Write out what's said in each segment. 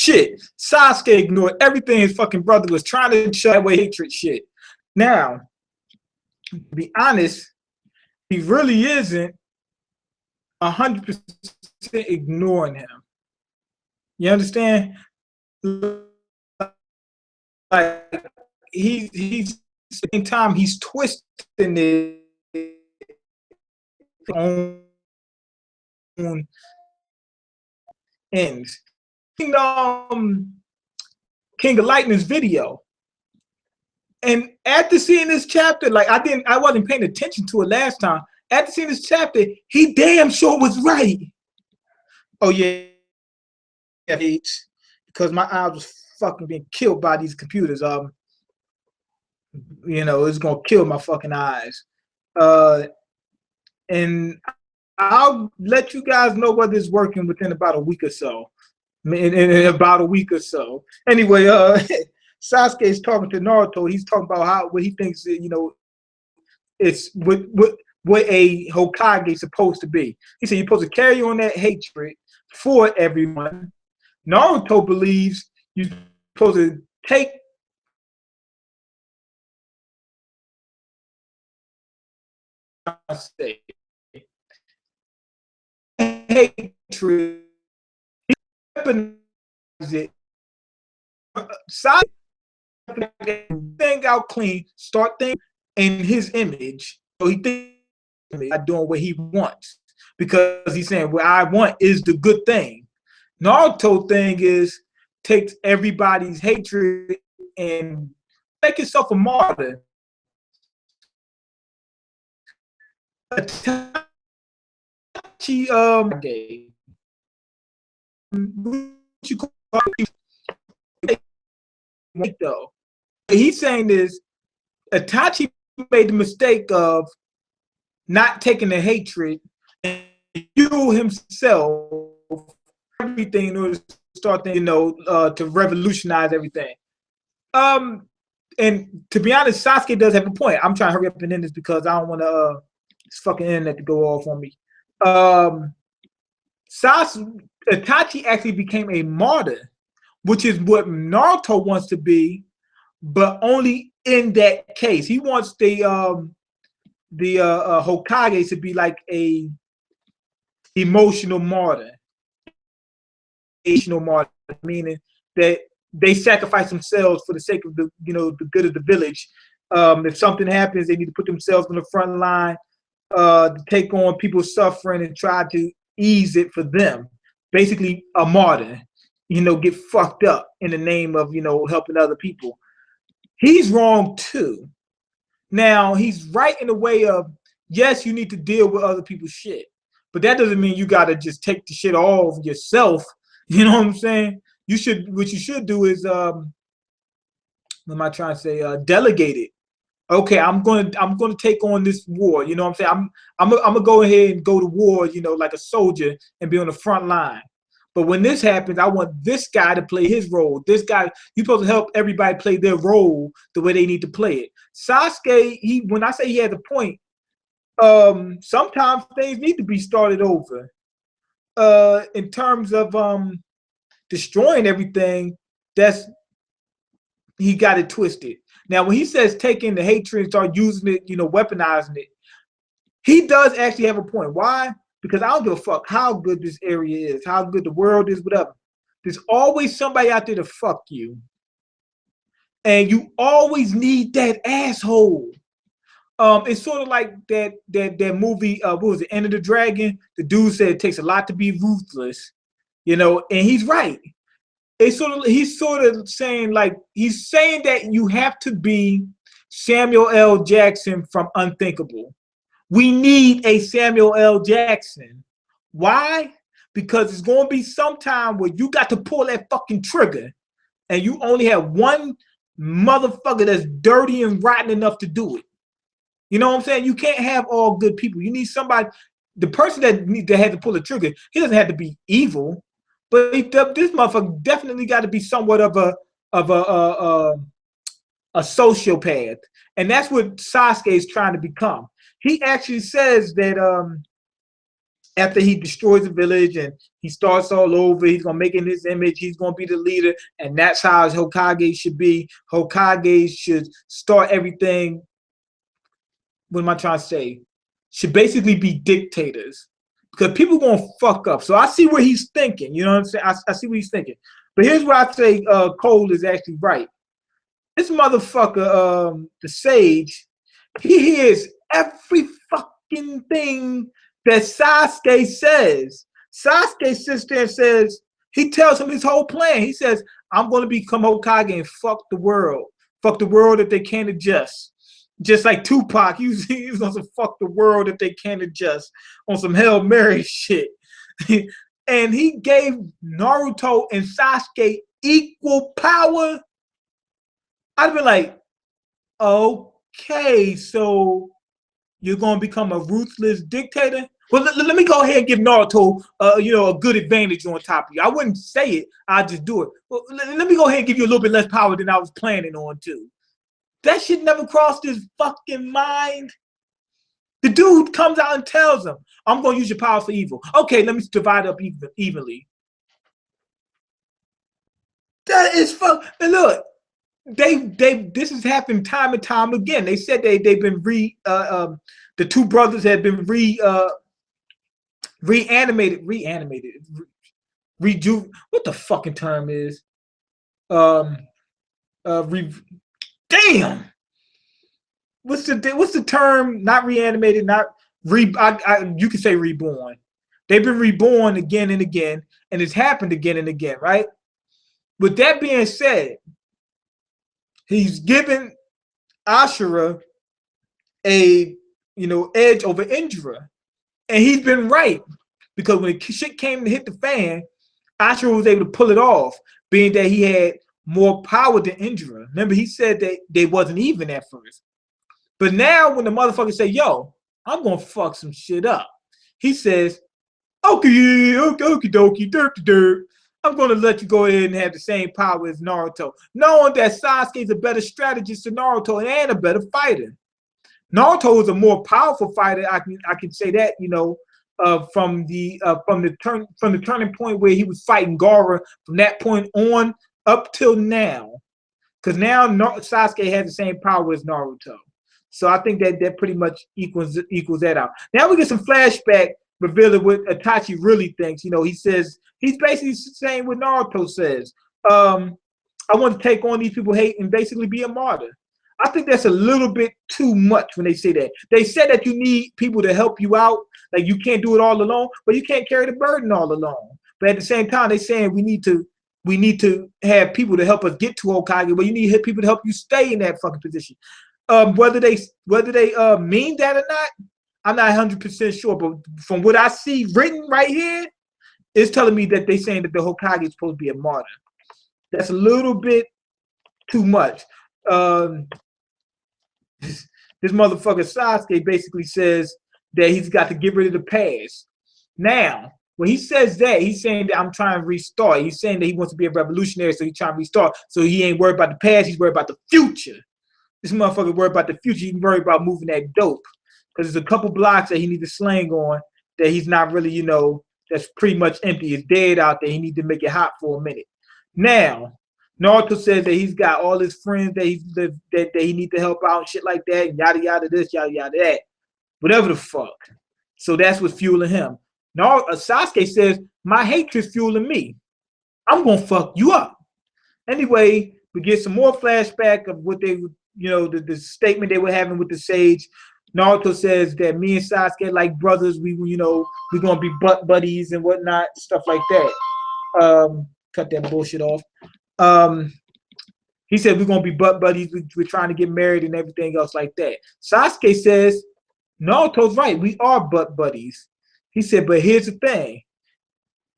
shit. Sasuke ignored everything his fucking brother was trying to show away hatred shit. Now, to be honest, he really isn't 100% ignoring him. You understand? Like he's at the same time he's twisting it on ends. King of Lightning's video. And after seeing this chapter, like I wasn't paying attention to it last time. After seeing this chapter, he damn sure was right. Oh yeah, because my eyes was fucking being killed by these computers. You know, it's gonna kill my fucking eyes. And I'll let you guys know whether it's working within about a week or so. In about a week or so. Anyway, Sasuke is talking to Naruto. He's talking about what he thinks, you know, it's what a Hokage is supposed to be. He said you're supposed to carry on that hatred for everyone. Naruto believes you're supposed to take hatred, weaponize it, thing out clean, start thinking in his image. So he thinks not doing what he wants because he's saying what I want is the good thing. Naruto thing is takes everybody's hatred and make himself a martyr. He's saying this. Itachi made the mistake of not taking the hatred and fuel himself everything in order to start, you know, to revolutionize everything. And to be honest, Sasuke does have a point. I'm trying to hurry up and end this because I don't want to this fucking internet to go off on me. Itachi actually became a martyr, which is what Naruto wants to be, but only in that case. He wants the Hokage to be like a emotional martyr. Emotional martyr, meaning that they sacrifice themselves for the sake of the, you know, the good of the village. If something happens, they need to put themselves on the front line to take on people's suffering and try to ease it for them. Basically, a martyr. You know, get fucked up in the name of, you know, helping other people. He's wrong too. Now, he's right in the way of, yes, you need to deal with other people's shit. But that doesn't mean you got to just take the shit all yourself. You know what I'm saying? What you should do is, what am I trying to say? Delegate it. Okay, I'm going to take on this war. You know what I'm saying? I'm gonna go ahead and go to war, you know, like a soldier and be on the front line. But when this happens, I want this guy to play his role. This guy, you're supposed to help everybody play their role the way they need to play it. Sasuke, when I say he has a point, sometimes things need to be started over. In terms of destroying everything, he got it twisted. Now, when he says taking the hatred and start using it, you know, weaponizing it, he does actually have a point. Why? Because I don't give a fuck how good this area is, how good the world is, whatever. There's always somebody out there to fuck you. And you always need that asshole. It's sort of like that movie, what was it, Enter the Dragon? The dude said it takes a lot to be ruthless, you know, and he's right. He's sort of saying, like, he's saying that you have to be Samuel L. Jackson from Unthinkable. We need a Samuel L. Jackson. Why? Because it's going to be some time where you got to pull that fucking trigger and you only have one motherfucker that's dirty and rotten enough to do it. You know what I'm saying? You can't have all good people. You need somebody, the person that had to pull the trigger, he doesn't have to be evil, but this motherfucker definitely got to be somewhat of a sociopath. And that's what Sasuke is trying to become. He actually says that after he destroys the village and he starts all over, he's gonna make in his image, he's gonna be the leader, and that's how Hokage should be. Hokage should start everything. What am I trying to say? Should basically be dictators. Because people gonna fuck up. So I see where he's thinking. You know what I'm saying? I see what he's thinking. But here's where I say Cole is actually right. This motherfucker, the sage, he hears every fucking thing that Sasuke says. Sasuke sits there and says, he tells him his whole plan. He says, I'm going to become Hokage and fuck the world. Fuck the world if they can't adjust. Just like Tupac, he was on some fuck the world if they can't adjust, on some Hail Mary shit. And he gave Naruto and Sasuke equal power. I'd be like, okay, so you're going to become a ruthless dictator? Well, let me go ahead and give Naruto, a good advantage on top of you. I wouldn't say it. I'd just do it. Well, let me go ahead and give you a little bit less power than I was planning on, too. That shit never crossed his fucking mind. The dude comes out and tells him, I'm going to use your power for evil. Okay, let me divide up evenly. That is fuck. And look, this has happened time and time again. They said they've been the two brothers had been reanimated. What the fucking term is? Damn. What's the term? Not reanimated, not you could say reborn. They've been reborn again and again, and it's happened again and again, right? With that being said, he's given Ashura a edge over Indra. And he's been right. Because when the shit came to hit the fan, Ashura was able to pull it off, being that he had more power than Indra. Remember, he said that they wasn't even at first. But now when the motherfucker say, yo, I'm going to fuck some shit up, he says, okay, dokie, dirt. I'm going to let you go ahead and have the same power as Naruto, knowing that Sasuke is a better strategist than Naruto and a better fighter. Naruto is a more powerful fighter. I can say that, from the turning point where he was fighting Gaara, from that point on up till now, because now Sasuke has the same power as Naruto. So I think that pretty much equals that out. Now we get some flashback revealing what Itachi really thinks. He says he's basically saying what Naruto says. I want to take on these people hate and basically be a martyr. I think that's a little bit too much when they say that. They said that you need people to help you out. Like you can't do it all alone, but you can't carry the burden all alone. But at the same time, they're saying we need to have people to help us get to Hokage, but you need people to help you stay in that fucking position. Whether they mean that or not, I'm not 100% sure. But from what I see written right here, it's telling me that they're saying that the Hokage is supposed to be a martyr. That's a little bit too much. This motherfucker Sasuke basically says that he's got to get rid of the past. Now, when he says that, he's saying that I'm trying to restart. He's saying that he wants to be a revolutionary, so he's trying to restart. So he ain't worried about the past, he's worried about the future. This motherfucker worried about the future. He's worried about moving that dope. Because there's a couple blocks that he needs to slang on that he's not really, that's pretty much empty. It's dead out there. He needs to make it hot for a minute. Now, Naruto says that he's got all his friends that he need to help out and shit like that, and yada yada this, yada yada that, whatever the fuck. So that's what's fueling him. Now Sasuke says my hatred's fueling me. I'm gonna fuck you up. Anyway, we get some more flashback of what they, the statement they were having with the sage. Naruto says that me and Sasuke like brothers. We're gonna be butt buddies and whatnot, stuff like that. Cut that bullshit off. He said we're gonna be butt buddies. We're trying to get married and everything else like that. Sasuke says Naruto's right. We are butt buddies. He said, but here's the thing.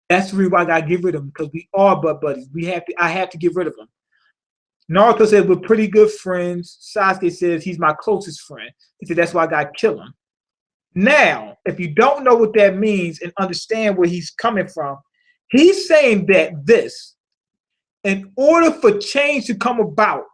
That's the reason why I gotta get rid of him, because we are butt buddies. I have to get rid of him. Naruto said we're pretty good friends. Sasuke says he's my closest friend. He said that's why I gotta kill him. Now, if you don't know what that means and understand where he's coming from, he's saying that in order for change to come about,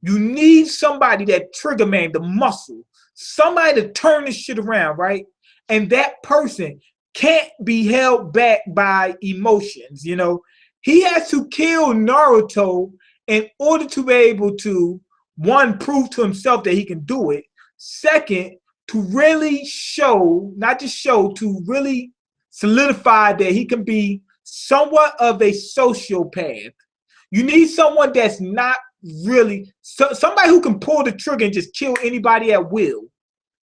you need somebody that trigger man, the muscle, somebody to turn this shit around, right? And that person can't be held back by emotions. You know, he has to kill Naruto in order to be able to, one, prove to himself that he can do it. Second, to really show, not just show, to really solidify that he can be somewhat of a sociopath. You need someone that's not really, somebody who can pull the trigger and just kill anybody at will.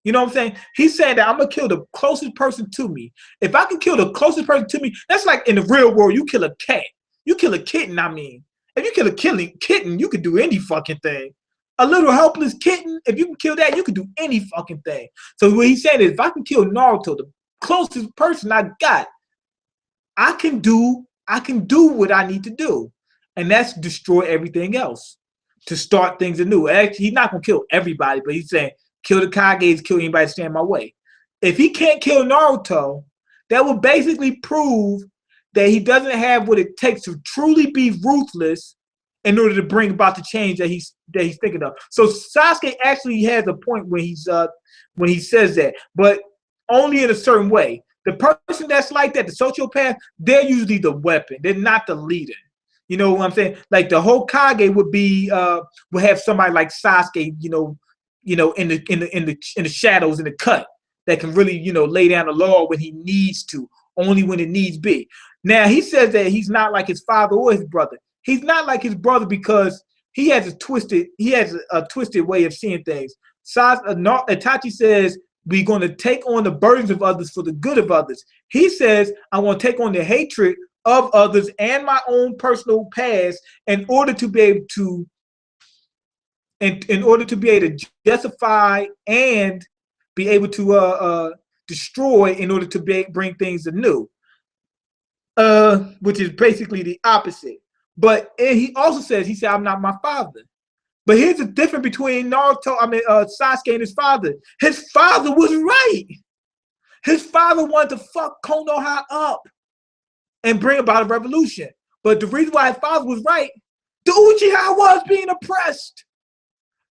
You know what I'm saying? He's saying that I'm going to kill the closest person to me. If I can kill the closest person to me, that's like in the real world, you kill a cat. You kill a kitten, I mean. If you kill a kitten, you can do any fucking thing. A little helpless kitten, if you can kill that, you can do any fucking thing. So what he's saying is, if I can kill Naruto, the closest person I got, I can do what I need to do. And that's destroy everything else to start things anew. Actually, he's not going to kill everybody, but he's saying, kill the Kages, kill anybody stand in my way. If he can't kill Naruto, that will basically prove that he doesn't have what it takes to truly be ruthless in order to bring about the change that he's thinking of. So Sasuke actually has a point when he says that, but only in a certain way. The person that's like that, the sociopath, they're usually the weapon. They're not the leader. You know what I'm saying? Like the Hokage would have somebody like Sasuke, you know, in the shadows, in the cut, that can really, you know, lay down the law when he needs to, only when it needs be. Now he says that he's not like his father or his brother. He's not like his brother because he has a twisted way of seeing things. Itachi says we're going to take on the burdens of others for the good of others. He says I want to take on the hatred of others and my own personal past in order to be able to. In order to be able to justify and be able to destroy in order to bring things anew, which is basically the opposite. But he also says, he said, I'm not my father. But here's the difference between Sasuke and his father. His father was right. His father wanted to fuck Konoha up and bring about a revolution. But the reason why his father was right, the Uchiha was being oppressed.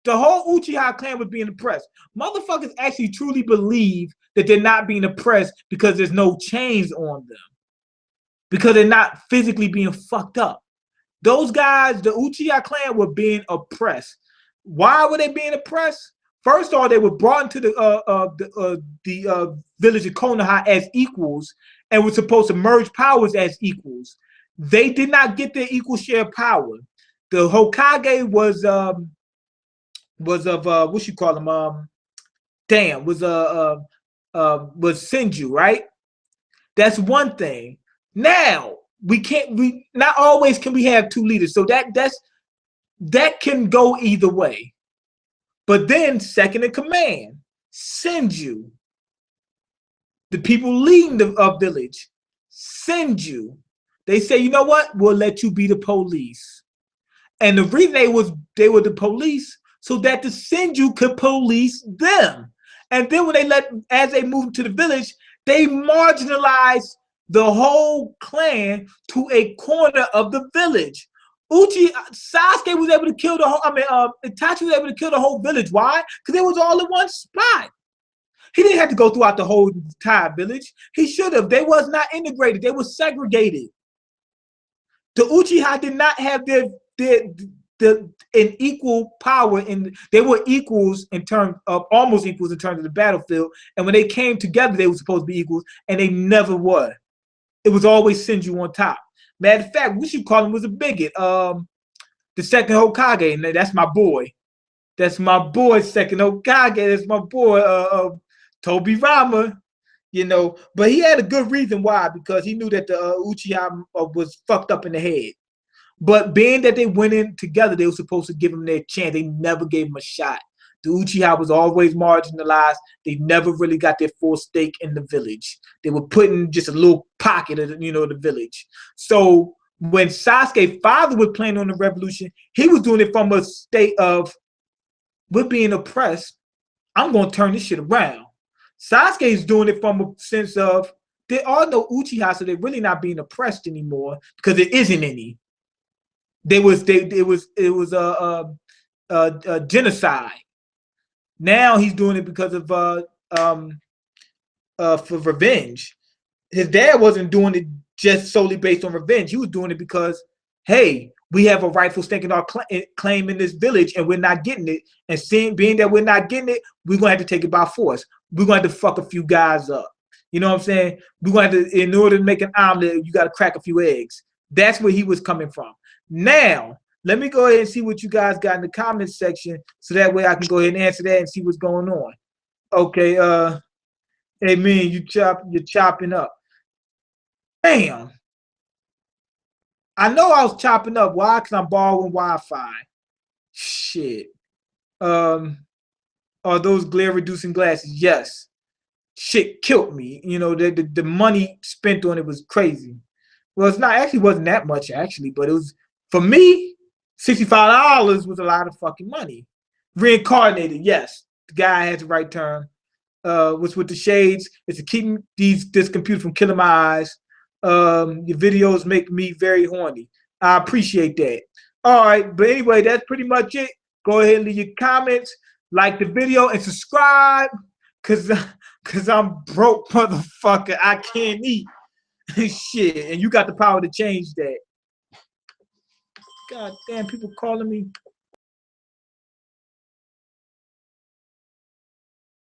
The whole Uchiha clan was being oppressed. Motherfuckers actually truly believe that they're not being oppressed because there's no chains on them. Because they're not physically being fucked up. Those guys, the Uchiha clan, were being oppressed. Why were they being oppressed? First of all, they were brought into the village of Konoha as equals and were supposed to merge powers as equals. They did not get their equal share of power. The Hokage was what you call him? Was Senju, right? That's one thing. Now not always can we have two leaders. So that can go either way. But then second in command, Senju, the people leading the village, Senju, they say, you know what? We'll let you be the police. And the reason they were the police so that the Senju could police them. And then when as they moved to the village, they marginalized the whole clan to a corner of the village. Sasuke was able to kill Itachi was able to kill the whole village. Why? Because it was all in one spot. He didn't have to go throughout the whole entire village. He should have. They was not integrated. They were segregated. The Uchiha did not have an equal power, they were equals in terms of almost equals in terms of the battlefield. And when they came together, they were supposed to be equals, and they never were. It was always Senju on top. Matter of fact, we should call him was a bigot. The second Hokage, and that's my boy. That's my boy, second Hokage. That's my boy, Tobirama. You know, but he had a good reason why, because he knew that the Uchiha was fucked up in the head. But being that they went in together, they were supposed to give him their chance. They never gave him a shot. The Uchiha was always marginalized. They never really got their full stake in the village. They were put in just a little pocket of the village. So when Sasuke's father was planning on the revolution, he was doing it from a state of, we're being oppressed. I'm going to turn this shit around. Sasuke is doing it from a sense of, there are no Uchiha, so they're really not being oppressed anymore because there isn't any. It was a genocide. Now he's doing it because of for revenge. his dad wasn't doing it just solely based on revenge. He was doing it because, hey, we have a rightful stake in our claim in this village, and we're not getting it. And being that we're not getting it, we're gonna have to take it by force. We're gonna have to fuck a few guys up. You know what I'm saying? We're gonna have to, in order to make an omelet, you got to crack a few eggs. That's where he was coming from. Now, let me go ahead and see what you guys got in the comments section, so that way I can go ahead and answer that and see what's going on. Okay, hey man, you're chopping up. Damn. I know I was chopping up. Why? Because I'm borrowing Wi-Fi. Shit. Are those glare reducing glasses? Yes. Shit killed me. You know, the money spent on it was crazy. Well, it's not actually wasn't that much actually, but it was for me, $65 was a lot of fucking money. Reincarnated, yes. The guy has the right term. What's with the shades is to keep this computer from killing my eyes. Your videos make me very horny. I appreciate that. All right, but anyway, that's pretty much it. Go ahead and leave your comments, like the video, and subscribe, cause I'm broke, motherfucker. I can't eat. Shit, and you got the power to change that. God damn, people calling me.